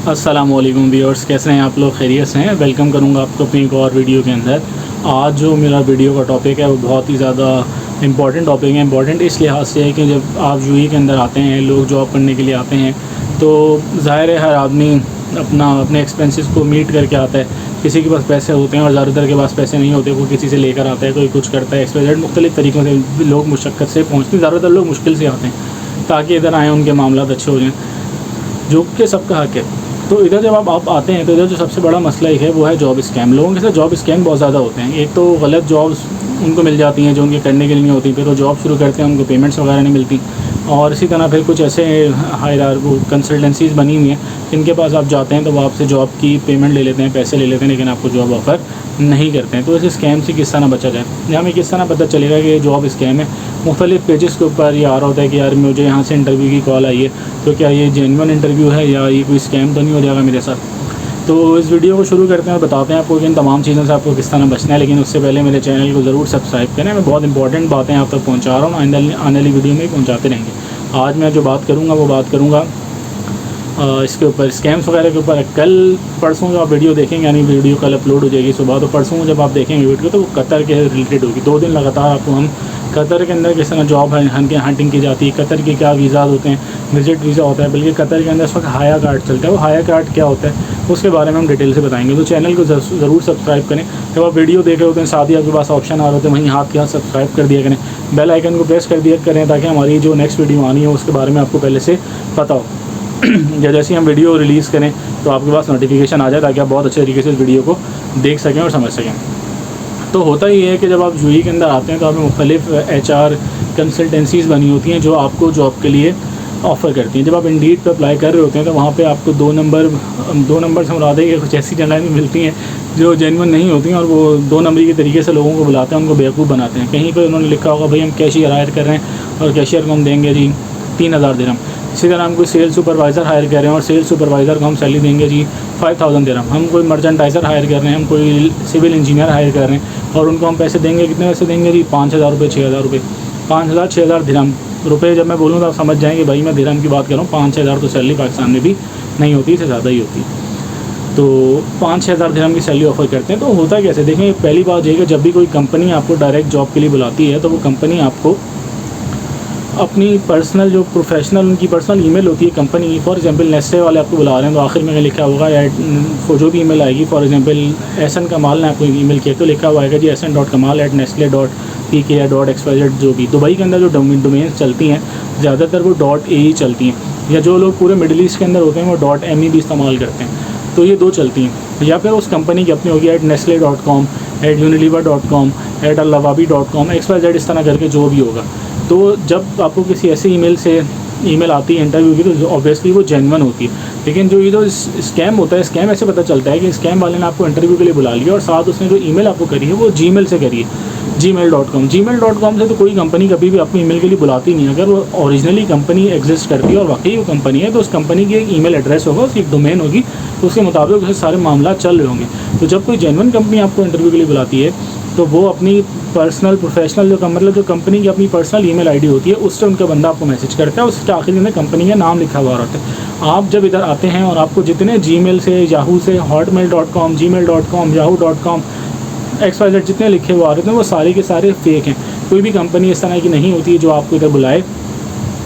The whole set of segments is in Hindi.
अस्सलामुअलैकुम व्यूअर्स, कैसे हैं आप लोग? खैरियत से हैं? वेलकम करूंगा आपको अपनी एक और वीडियो के अंदर। आज जो मेरा वीडियो का टॉपिक है वो बहुत ही ज़्यादा इम्पॉर्टेंट टॉपिक है। इम्पॉर्टेंट इस लिहाज से है कि जब आप यूएई के अंदर आते हैं, लोग जॉब करने के लिए आते हैं, तो ज़ाहिर है हर आदमी अपने एक्सपेंसेस को मीट करके आता है। किसी के पास पैसे होते हैं और ज़्यादातर के पास पैसे नहीं होते। कोई किसी से लेकर आता है, कोई कुछ करता है, एक्सपेक्टेड मुख्तलिफ़ तरीक़ों से लोग मुशक्क़त से पहुँचते हैं। ज़्यादातर लोग मुश्किल से आते हैं ताकि इधर आएँ, उनके मामला अच्छे हो जाएँ, जो कि सबका हक़ है। तो इधर जब आप आते हैं तो इधर जो सबसे बड़ा मसला एक है वो है जॉब स्कैम। लोगों के साथ जॉब स्कैम बहुत ज़्यादा होते हैं। एक तो गलत जॉब्स उनको मिल जाती हैं जो उनके करने के लिए नहीं होती, फिर वो जॉब शुरू करते हैं, उनको पेमेंट्स वगैरह नहीं मिलती। और इसी तरह फिर कुछ ऐसे वो कंसल्टेंसीज़ बनी हुई हैं जिनके पास आप जाते हैं तो वो आपसे जॉब की पेमेंट ले लेते हैं, पैसे ले लेते हैं, लेकिन आपको जॉब ऑफ़र नहीं करते हैं। तो इस स्कैम से किस तरह बचा जाए, या हमें किस तरह पता चलेगा कि ये जॉब स्कैम है। मुख्तलिफ़ पेजेस के ऊपर ये आ रहा होता है कि यार मुझे यहाँ से इंटरव्यू की कॉल आई है, तो क्या ये जेन्युइन इंटरव्यू है या ये कोई स्कैम तो नहीं हो जाएगा मेरे साथ। तो इस वीडियो को शुरू करते हैं और बताते हैं आपको कि इन तमाम चीज़ों से आपको किस तरह बचना है। लेकिन उससे पहले मेरे चैनल को ज़रूर सब्सक्राइब करें। मैं बहुत इंपॉर्टेंट बातें आप तक पहुँचा रहा हूँ, आने वाली वीडियो में पहुँचाते रहेंगे। आज मैं जो बात करूँगा वो बात करूँगा इसके ऊपर, स्कैम्स वगैरह के ऊपर। कल परसों जो आप वीडियो देखेंगे, यानी वीडियो कल अपलोड हो जाएगी सुबह, तो परसों जब आप देखेंगे वीडियो तो वो कतर के रिलेटेड होगी। 2 दिन लगातार आपको हम कतर के अंदर किस तरह जॉब हंटिंग की जाती है, कतर के क्या वीज़ा होते हैं, विजिट वीज़ा होता है, बल्कि कतर के अंदर इस वक्त हाया कार्ड चलता है। वो हाया कार्ड क्या होता है उसके बारे में हम डिटेल से बताएंगे। तो चैनल को ज़रूर सब्सक्राइब करें। जब आप वीडियो देख रहे होते हैं साथ ही आपके पास ऑप्शन आ रहे होते हैं, वहीं हाथ के हाथ सब्सक्राइब कर दिया करें, बेल आइकन को प्रेस कर दिया करें ताकि हमारी जो नेक्स्ट वीडियो आनी है उसके बारे में आपको पहले से पता हो। या जैसे ही हम वीडियो रिलीज़ करें तो आपके पास नोटिफिकेशन आ जाए ताकि आप बहुत अच्छे तरीके से इस वीडियो को देख सकें और समझ सकें। तो होता ये है कि जब आप यूएई के अंदर आते हैं तो आपने मुख्तलिफ़ HR कंसल्टेंसीज़ बनी होती हैं जो आपको जॉब के लिए ऑफ़र करती हैं। जब आप इंडीड पे अप्लाई कर रहे होते हैं तो वहाँ पे आपको 2 नंबर से मुराद है कि कुछ ऐसी जगह भी मिलती हैं जो जेन्युइन नहीं होती हैं, और वो 2 नंबरी के तरीके से लोगों को बुलाते हैं, उनको बेवकूफ़ बनाते हैं। कहीं पर उन्होंने लिखा होगा भाई हम कैशियर हायर कर रहे हैं और कैशियर को हम देंगे जी 3000 दिरहम। इसी तरह हम कोई सेल्स सुपरवाइज़र हायर कर रहे हैं और सेल्स सुपरवाइज़र को हम सैलरी देंगे जी 5000 दिरहम। हम कोई मर्चेंडाइज़र हायर कर रहे हैं, हम कोई सिविल इंजीनियर हायर कर रहे हैं और उनको हम पैसे देंगे, कितने पैसे देंगे जी 5000 रुपये, 6000 रुपये, 5000 6000 दिरहम। रुपये जब मैं बोलूँ तो आप समझ जाएंगे भाई मैं दिरहम की बात कर रहा हूँ। 5-6 हज़ार तो सैलरी पाकिस्तान में भी नहीं होती, इससे ज़्यादा ही होती है। तो 5-6 हज़ार दिरहम की सैलरी ऑफ़र करते हैं। तो होता कैसे, देखें पहली बात ये कि जब भी कोई कंपनी आपको डायरेक्ट जॉब के लिए बुलाती है तो वो कंपनी आपको अपनी पर्सनल जो प्रोफेशनल उनकी पर्सनल ईमेल होती है कंपनी की। फॉर एग्जांपल नेस्ले वाले आपको बुला रहे हैं तो आखिर में लिखा होगा जो भी ईमेल आएगी, फॉर एग्जांपल एहसन कमाल ने आपको ईमेल किया तो लिखा हुआ है जी ehsan.kamal@nestle.pk.xyz। जो भी दुबई के अंदर जो डोमेन्स चलती हैं ज़्यादातर वो .ae चलती हैं, या जो लोग पूरे मिडिल ईस्ट के अंदर होते हैं वो .me भी इस्तेमाल करते हैं। तो ये 2 चलती हैं, या फिर उस कंपनी की अपनी होगी @nestle.com, @unilever.com, @alawabi.com, XYZ, इस तरह करके जो भी होगा। तो जब आपको किसी ऐसे ईमेल आती है इंटरव्यू की तो ऑब्वियसली वो जेन्युइन होती है। लेकिन जो ये जो स्कैम होता है, स्कैम ऐसे पता चलता है कि स्कैम वाले ने आपको इंटरव्यू के लिए बुला लिया और साथ उसने जो ईमेल आपको करी है वो जीमेल से करी है, gmail.com से। तो कोई कंपनी कभी भी आपको ईमेल के लिए बुलाती नहीं है। अगर वो ओरिजिनली कंपनी एग्जिस्ट करती है और वाकई वो कंपनी है तो उस कंपनी की एक ईमेल एड्रेस होगा, उसकी एक डोमेन होगी, तो उसके मुताबिक उससे सारे मामला चल रहे होंगे। तो जब कोई जेन्युइन कंपनी आपको इंटरव्यू के लिए बुलाती है तो वो अपनी पर्सनल प्रोफेशनल जो कंपनी की अपनी पर्सनल ईमेल आईडी होती है उससे उनका बंदा आपको मैसेज करता है, उसके आखिर में कंपनी का नाम लिखा हुआ रहता है। आप जब इधर आते हैं और आपको जितने जीमेल से, याहू से, hotmail.com, gmail.com, yahoo.com, XYZ जितने लिखे हुए आ रहे हैं वो सारे के सारे फेक हैं। कोई भी कंपनी इस तरह की नहीं होती है जो आपको इधर बुलाए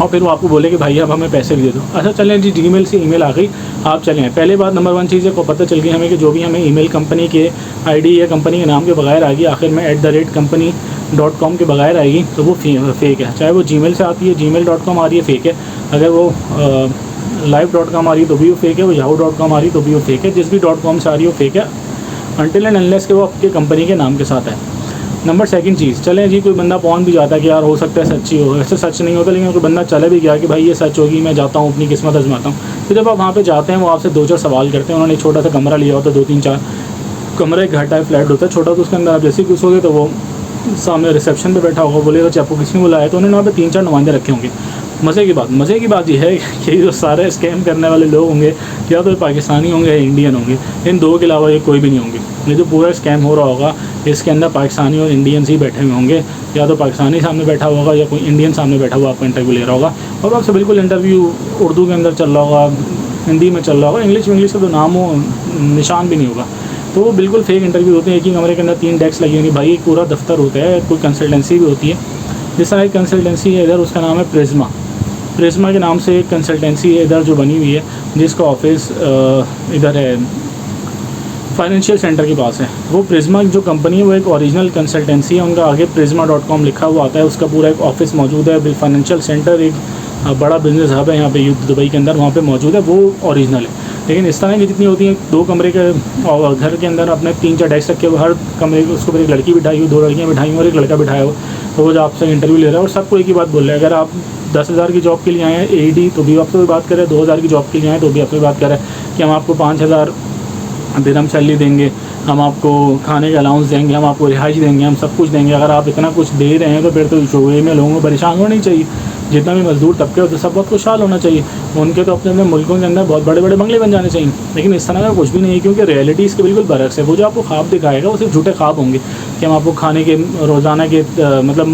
और फिर वो आपको बोले कि भाई अब हमें पैसे भी दे दो। अच्छा चलें जी, जीमेल से ईमेल आ गई, आप चलें। पहले बात नंबर 1 चीज़ है को पता चल गई हमें कि जो भी हमें ईमेल कंपनी के आईडी या कंपनी के नाम के बगैर आएगी, आखिर में @company.com के बगैर आएगी तो वो फेक है। चाहे वो जीमेल से आती है, gmail.com आ रही है, फेक है। अगर वो live.com आ रही है तो भी वो फेक है, वो yahoo.com आ रही है तो भी वो फेक है। जिस भी .com से आ रही है वो फेक है, अनटिल एंड अनलेस के वो आपके कंपनी के नाम के साथ है। नंबर 2 चीज़, चलें जी कोई बंदा पहुंच भी जाता है कि यार हो सकता है सच्ची हो, ऐसे सच नहीं होता, लेकिन कोई बंदा चले भी गया कि भाई ये सच होगी, मैं जाता हूँ अपनी किस्मत आजमाता हूँ। तो जब आप वहाँ पे जाते हैं वो आपसे 2-4 सवाल करते हैं। उन्होंने एक छोटा सा कमरा लिया होता है, 2-3-4 कमरे का टाइप फ्लैट होता है छोटा, तो उसके अंदर आप जैसे ही घुसोगे तो वो सामने रिसेप्शन पर बैठा होगा, बोलेगा कि आपको किसने बुलाया, तो उन्होंने वहाँ पर 3-4 नुमाइंदे रखे होंगे। मज़े की बात यह है कि जो सारे स्कैम करने वाले लोग होंगे या तो पाकिस्तानी होंगे या इंडियन होंगे, इन 2 के अलावा ये कोई भी नहीं होंगे। ये जो पूरा स्कैम हो रहा होगा इसके अंदर पाकिस्तानी और इंडियंस ही बैठे हुए होंगे, या तो पाकिस्तानी सामने बैठा हुआ होगा या कोई इंडियन सामने बैठा हुआ आपको इंटरव्यू ले रहा होगा, और आपसे बिल्कुल इंटरव्यू उर्दू के अंदर चल रहा होगा, हिंदी में चल रहा होगा, इंग्लिश का तो नाम हो निशान भी नहीं होगा। तो वो बिल्कुल फेक इंटरव्यू होते हैं। एक ही कमरे के अंदर 3 डेस्क लगी होंगी, भाई एक पूरा दफ्तर होता है, कोई कंसल्टेंसी भी होती है। जिस तरह एक कंसल्टेंसी है इधर, उसका नाम है प्रिज्मा के नाम से एक कंसल्टेंसी है इधर जो बनी हुई है, जिसका ऑफिस इधर है फाइनेंशियल सेंटर के पास है। वो प्रिज्मा जो कंपनी है वो एक ओरिजिनल कंसल्टेंसी है, उनका आगे prisma.com लिखा हुआ आता है, उसका पूरा एक ऑफिस मौजूद है। फाइनेंशियल सेंटर एक बड़ा बिजनेस हब है यहाँ पे दुबई के अंदर, वहाँ पे मौजूद है, वो ओरिजिनल है। लेकिन इस तरह की जितनी होती हैं 2 कमरे के और घर के अंदर अपने 3-4 डेस्क रखे हुए, हर कमरे के उसके ऊपर एक लड़की बिठाई हुई, 2 लड़कियाँ बिठाई हुई और एक लड़का बिठाया हुआ, तो वो जो आपसे इंटरव्यू ले रहा है और सबको एक ही बात बोल रहा है। अगर आप 10,000 की जॉब के लिए आए हैं AED तो भी आपसे बात कर रहे हैं, 2,000 की जॉब के लिए आए तो भी आपसे बात कर रहे हैं कि हम आपको 5,000 दिरहम सैलरी देंगे, हम आपको खाने का अलाउंस देंगे, हम आपको रिहाइश देंगे, हम सब कुछ देंगे। अगर आप इतना कुछ दे रहे हैं तो फिर तो शुरू में लोगों को परेशान होना नहीं चाहिए। जितना भी मजदूर तबके होते सब बहुत खुशहाल होना चाहिए, उनके तो अपने अपने मुल्कों के अंदर बहुत बड़े बड़े बंगले बन जाने चाहिए। लेकिन इस तरह का कुछ भी नहीं है, क्योंकि रियलिटी इसके बिल्कुल बरक्स है। वो जो आपको ख्वाब दिखाएगा वो सिर्फ झूठे ख्वाब होंगे कि हम आपको खाने के रोज़ाना के मतलब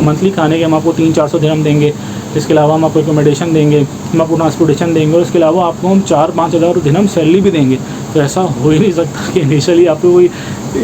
मंथली खाने के हम आपको 300-400 दिरहम देंगे, इसके अलावा हम आपको एकोमोडेशन देंगे, हम आपको ट्रांसपोर्टेशन देंगे और इसके अलावा आपको हम 4-5 हज़ार दिरहम सैलरी भी देंगे। तो ऐसा हो ही नहीं सकता कि इनिशियली आपको कोई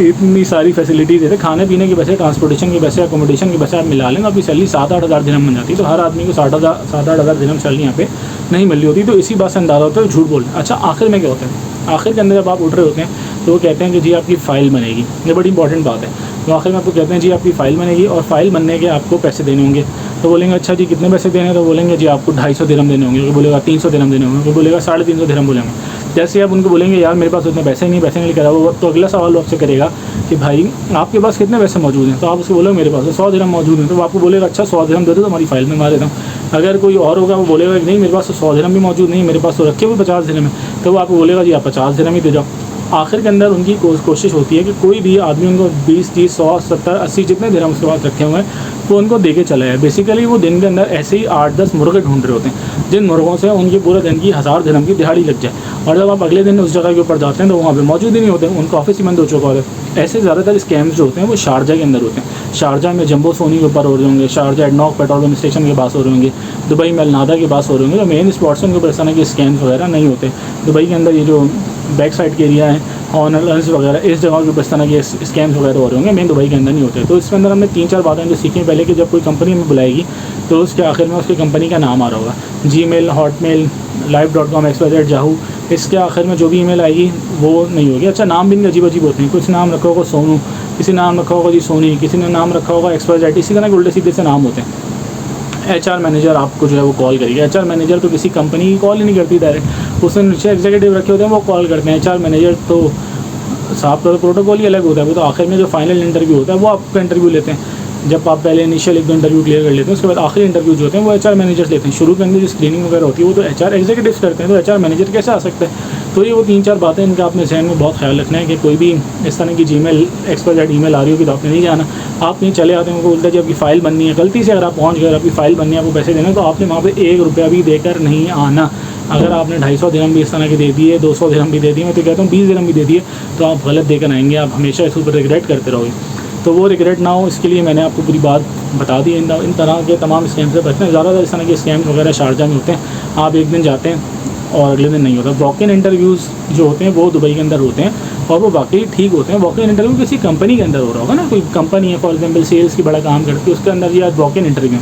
इतनी सारी फैसिलिटीज़ देते, खाने पीने के पैसे, ट्रांसपोर्टेशन के पैसे, एकोमोडेशन के पैसे आप मिला लें तो आपकी सैलरी 7-8 हज़ार दिरहम बन जाती है। तो हर आदमी को 7-8 हज़ार दिरहम सैलरी यहाँ पे नहीं मिल रही होती। तो इसी बात से अंदाज़ा होता है झूठ बोल रहे हैं। अच्छा, आखिर में क्या होता है? आखिर के अंदर जब आप उठ रहे होते हैं तो वो कहते हैं कि जी आपकी फ़ाइल बनेगी, ये बड़ी इंपॉर्टेंट बात है। तो आखिर में आपको कहते हैं जी आपकी फ़ाइल बनेगी और फ़ाइल बनने के आपको पैसे देने होंगे। तो बोलेंगे अच्छा जी कितने पैसे देने हैं? तो बोलेंगे जी आपको 250 दिरहम देने होंगे, कोई बोलेगा 300 दिरहम देने होंगे, कोई बोलेगा 350 दिरहम बोलेंगे। जैसे आप उनको बोलेंगे यार मेरे पास उतने पैसे नहीं करा वो, तो अगला सवाल आपसे करेगा कि भाई आपके पास कितने पैसे मौजूद हैं? तो आप उसको बोलोगे मेरे पास 100 दिरहम मौजूद हैं। तो आपको बोलेगा अच्छा 100 दिरहम दे दो तो हमारी फ़ाइल में मार देता हूँ। अगर कोई और होगा वो बोलेगा कि नहीं मेरे पास तो 100 दिरहम भी मौजूद नहीं, मेरे पास तो रखे हुए 50 दिरहम है, तो वो आपको बोलेगा जी आप 50 दिरहम ही दे जाओ। आखिर के अंदर उनकी कोशिश होती है कि कोई भी आदमी उनको 20, 30, 100, 70, 80 जितने दिरहम उसके पास रखे हुए हैं वो उनको दे के चला है। बेसिकली वो दिन के अंदर ऐसे ही 8-10 मुर्गे ढूंढ रहे होते हैं, जिन मुर्गों से उनकी पूरे दिन की 1000 दिरहम की दिहाड़ी लग जाए। और जब आप अगले दिन उस जगह के ऊपर जाते हैं तो वहाँ पे मौजूद ही नहीं होते, उनका ऑफिस ही बंद हो चुका होता है। ऐसे ज़्यादातर स्कैम्स जो होते हैं वो शारजा के अंदर होते हैं। शारजा में जंबो सोनी के ऊपर हो रहे होंगे, Sharjah ADNOC petrol pump station के पास हो रहे होंगे, दुबई में अलनादा के पास हो रहे होंगे। तो मेन स्पॉट्स उनके ऊपर इस तरह के स्कैम्स वगैरह नहीं होते। दुबई के अंदर ये जो बैक साइड के एरिया है, हॉर्नल्स वगैरह, इस जगह के ऊपर इस तरह के स्कैम्स वगैरह हो रहे होंगे, मेन दुबई के अंदर नहीं होते। तो इसके अंदर हमने 3-4 बातें जो सीखी पहले कि जब कोई कंपनी हमें बुलाएगी तो उसके आखिर में उसकी कंपनी का नाम आ रहा होगा, Gmail, Hotmail, live.com, XYZ, Yahoo, इसके आखिर में जो भी ईमेल आएगी वो नहीं होगी। अच्छा, नाम भी इनके अजीब अजीब होते हैं, कुछ नाम रखा होगा सोनू, किसी नाम रखा होगा जी सोनी, किसी ने नाम रखा होगा XYZ, इसी तरह के उल्टे सीधे से नाम होते हैं। HR मैनेजर आपको जो है वो कॉल करेगी। HR मैनेजर तो किसी कंपनी की कॉल ही नहीं करती डायरेक्ट, उसने नीचे एग्जीक्यूटिव रखे होते हैं वो कॉल करते हैं। HR मैनेजर तो साहब का प्रोटोकॉल ही अलग होता है, वो तो आखिर में जो फाइनल इंटरव्यू होता है वो आपका इंटरव्यू लेते हैं। जब आप पहले इनिशियल 1-2 इंटरव्यू क्लियर कर लेते हैं उसके बाद आखिरी इंटरव्यू जो होते हैं वो HR मैनेजर्स लेते हैं। शुरू के अंदर जो स्क्रीनिंग वगैरह होती है वो तो HR एग्जीक्यूटिव्स करते हैं, तो HR मैनेजर कैसे आ सकते हैं? तो ये वो 3-4 बातें इनका अपने जहन में बहुत ख्याल रखना है कि कोई भी इस तरह की Gmail, XYZ ईमेल आ रही होगी तो आपने नहीं जाना। आप नहीं चले आते हैं, उनको बोलते हैं जब आपकी फ़ाइल बननी है, गलती से अगर आप पहुँच गए, आपकी फ़ाइल बननी है, आपको पैसे देने, तो आपने वहाँ पर 1 रुपया भी देकर नहीं आना। अगर आपने 250 दिरहम भी इस तरह के दे दिए, 200 दिरहम भी दे दिए, मैं तो कहता हूँ 20 दिरहम भी दे दिए, तो आप गलत देकर आएंगे, आप हमेशा इसके ऊपर रिग्रेट करते रहोगे। तो वो रिग्रेट ना हो इसके लिए मैंने आपको पूरी बात बता दी। इन तरह के तमाम स्कैम से बचना। ज़्यादातर इस तरह के स्कैम्स वगैरह शारजा में होते हैं, आप एक दिन जाते हैं और अगले दिन नहीं होता। वॉक-इन इंटरव्यूज़ जो होते हैं वो दुबई के अंदर होते हैं और वो वाकई ठीक होते हैं। वॉक-इन इंटरव्यू किसी कंपनी के अंदर हो रहा होगा ना, कोई कंपनी है फॉर एग्जाम्पल सेल्स की बड़ा काम करती है, उसके अंदर या वॉक-इन इंटरव्यू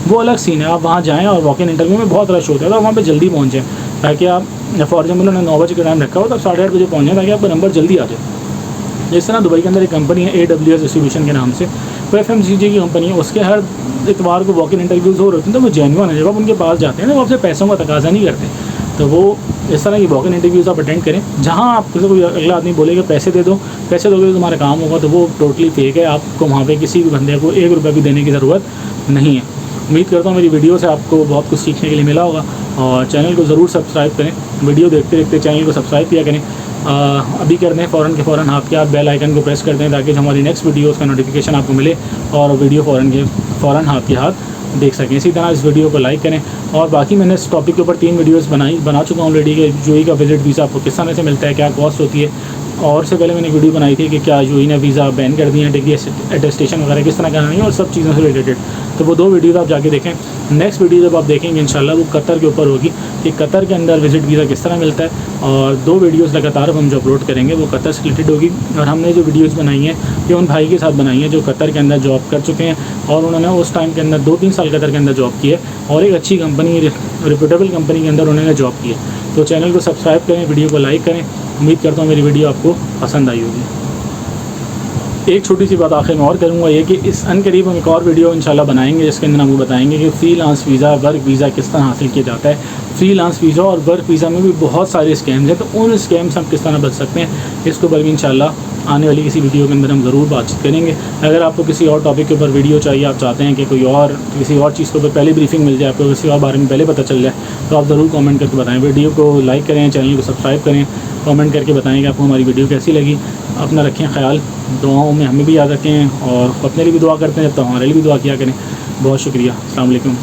वो अलग सीन है। आप वहाँ जाएँ और वॉक-इन इंटरव्यू में बहुत रश होता है तो वहाँ पर जल्दी पहुँच जाएँ, ताकि आप फॉर एग्जाम्पल उन्होंने 9 बजे का टाइम रखा हो तो 8:30 बजे पहुँच जाए ताकि आपका नंबर जल्दी आ जाए। जिस तरह दुबई के अंदर एक कंपनी है AWS डिस्ट्रीब्यूशन के नाम से, वो FMCG की कंपनी है, उसके हर इतवार को वॉक-इन इंटरव्यूज़ हो रहे होते हैं। तो वो जेन्युइन है, जब आप उनके पास जाते हैं तो वो आपसे पैसों का तकाजा नहीं करते। तो वो इस तरह की वॉक-इन इंटरव्यूज़ आप अटेंड करें जहाँ आपको कोई अगला आदमी बोलेगा पैसे दे दो, पैसे दोगे तो तुम्हारा काम होगा, तो वो टोटली फेक है। आपको वहाँ पे किसी भी बंदे को 1 रुपया भी देने की ज़रूरत नहीं है। उम्मीद करता हूँ मेरी वीडियो से आपको बहुत कुछ सीखने के लिए मिला होगा और चैनल को ज़रूर सब्सक्राइब करें। वीडियो देखते देखते चैनल को सब्सक्राइब किया करें। अभी कर दें फ़ौरन के फ़ौरन हाथ के आप बेल आइकन को प्रेस कर दें ताकि हमारी नेक्स्ट वीडियोज़ का नोटिफिकेशन आपको मिले और वीडियो फ़ौरन हाथ के हाथ देख सकें। इसी तरह इस वीडियो को लाइक करें। और बाकी मैंने इस टॉपिक के ऊपर 3 वीडियोज़ बना चुका हूँ ऑलरेडी कि यूएई का विज़िट वीज़ा आपको किस तरह से मिलता है, क्या कॉस्ट होती है। और से पहले मैंने एक वीडियो बनाई थी कि क्या यूएई ने वीज़ा बैन कर दिए हैं, डिग्री अटेस्टेशन वगैरह किस तरह करानी है और सब चीज़ों से रिलेटेड। तो वो 2 वीडियोज़ आप जाके देखें। नेक्स्ट वीडियो जब आप देखेंगे इंशाल्लाह वो कतर के ऊपर होगी कि कतर के अंदर विज़िट वीज़ा किस तरह मिलता है, और 2 वीडियोज़ लगातार हम जो अपलोड करेंगे वो कतर से रिलेटेड होगी। और हमने जो वीडियोज़ बनाई हैं ये उन भाई के साथ बनाई हैं जो कतर के अंदर जॉब कर चुके हैं, और उन्होंने उस टाइम के अंदर 2-3 साल कतर के अंदर जॉब की है, और एक अच्छी कंपनी, रिप्यूटेबल कंपनी के अंदर उन्होंने जॉब की है। तो चैनल को सब्सक्राइब करें, वीडियो को लाइक करें। उम्मीद करता हूँ मेरी वीडियो आपको पसंद आई होगी। एक छोटी सी बात आखिर में और करूँगा ये कि इस अनकरीब हम एक और वीडियो इंशाल्लाह बनाएंगे जिसके अंदर आपको बताएंगे कि फ्रीलांस वीज़ा, वर्क वीज़ा किस तरह हासिल किया जाता है। फ्रीलांस वीज़ा और वर्क वीज़ा में भी बहुत सारे स्कैम्स हैं, तो उन स्कैम्स हम किस तरह बच सकते हैं, इसके ऊपर भी इंशाल्लाह आने वाली किसी वीडियो के अंदर हम ज़रूर बातचीत करेंगे। अगर आपको किसी और टॉपिक के ऊपर वीडियो चाहिए, आप चाहते हैं कि कोई और किसी और चीज़ के ऊपर पहले ब्रीफिंग मिल जाए, आपको किसी और बारे में पहले पता चल जाए, तो आप ज़रूर कमेंट करके बताएं। वीडियो को लाइक करें, चैनल को सब्सक्राइब करें, कमेंट करके बताएं कि आपको हमारी वीडियो कैसी लगी। अपना रखें ख्याल, दुआओं में हमें भी याद रखें, और अपने लिए भी दुआ करते हैं तो हमारे लिए भी दुआ किया करें। बहुत शुक्रिया। अस्सलाम वालेकुम।